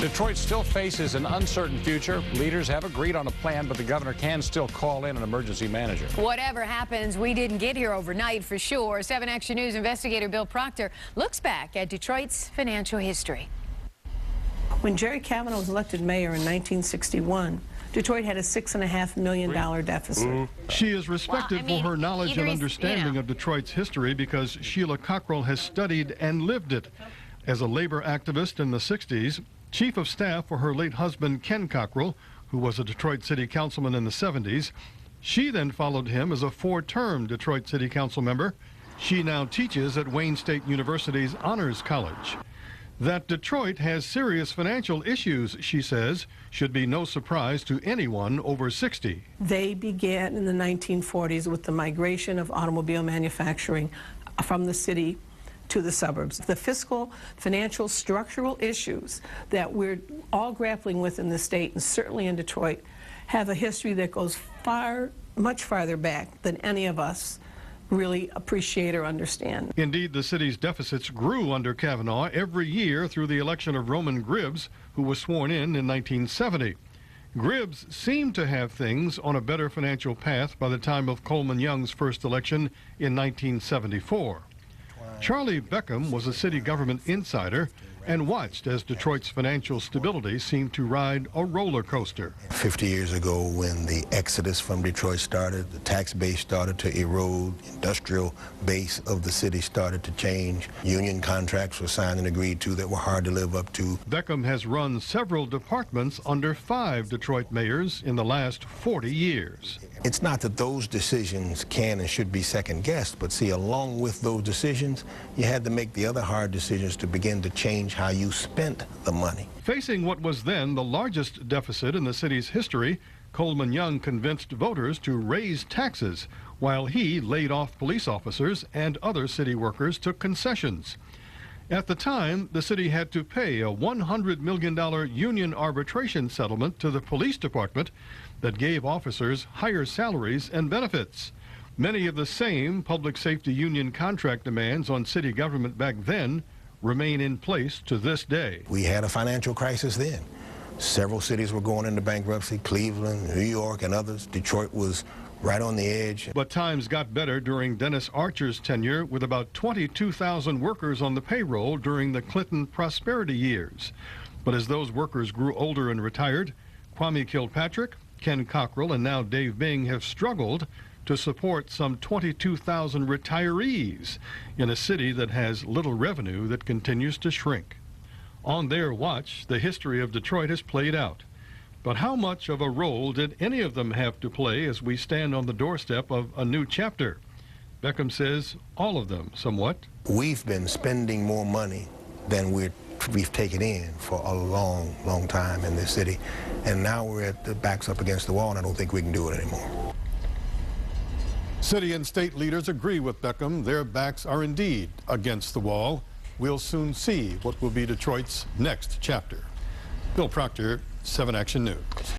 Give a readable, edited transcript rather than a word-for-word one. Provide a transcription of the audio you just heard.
Detroit still faces an uncertain future. Leaders have agreed on a plan, but the governor can still call in an emergency manager. Whatever happens, we didn't get here overnight for sure. 7 Action News investigator Bill Proctor looks back at Detroit's financial history. When Jerry Cavanaugh was elected mayor in 1961, Detroit had a $6.5 million deficit. She is respected for her knowledge and understanding of Detroit's history because Sheila Cockrell has studied and lived it. As a labor activist in the 60s, chief of staff for her late husband Ken Cockrell, who was a Detroit City Councilman in the 70s, she then followed him as a 4-term Detroit City Council member. She now teaches at Wayne State University's Honors College. That Detroit has serious financial issues, she says, should be no surprise to anyone over 60. They began in the 1940s with the migration of automobile manufacturing from the city to the suburbs. The fiscal, financial, structural issues that we're all grappling with in the state, and certainly in Detroit, have a history that goes much farther back than any of us really appreciate or understand. Indeed, the city's deficits grew under Cavanaugh every year through the election of Roman Gribbs, who was sworn in 1970. Gribbs seemed to have things on a better financial path by the time of Coleman Young's first election in 1974. Charlie Beckham was a city government insider and watched as Detroit's financial stability seemed to ride a roller coaster. 50 years ago, when the exodus from Detroit started, the tax base started to erode, the industrial base of the city started to change, union contracts were signed and agreed to that were hard to live up to. Beckham has run several departments under 5 Detroit mayors in the last 40 years. It's not that those decisions can and should be second-guessed, but see, along with those decisions, you had to make the other hard decisions to begin to change how you spent the money. Facing what was then the largest deficit in the city's history, Coleman Young convinced voters to raise taxes, while he laid off police officers and other city workers took concessions. At the time, the city had to pay a $100 million union arbitration settlement to the police department that gave officers higher salaries and benefits. Many of the same public safety union contract demands on city government back then remain in place to this day. We had a financial crisis then. Several cities were going into bankruptcy, Cleveland, New York, and others. Detroit was right on the edge. But times got better during Dennis Archer's tenure, with about 22,000 workers on the payroll during the Clinton prosperity years. But as those workers grew older and retired, Kwame Kilpatrick, Ken Cockrell, and now Dave Bing have struggled to support some 22,000 retirees in a city that has little revenue that continues to shrink. On their watch, the history of Detroit has played out. But how much of a role did any of them have to play as we stand on the doorstep of a new chapter? Beckham says all of them, somewhat. We've been spending more money than we've taken in for a long, long time in this city. And now we're at the backs up against the wall, and I don't think we can do it anymore. City and state leaders agree with Beckham. Their backs are indeed against the wall. We'll soon see what will be Detroit's next chapter. Bill Proctor, 7 Action News.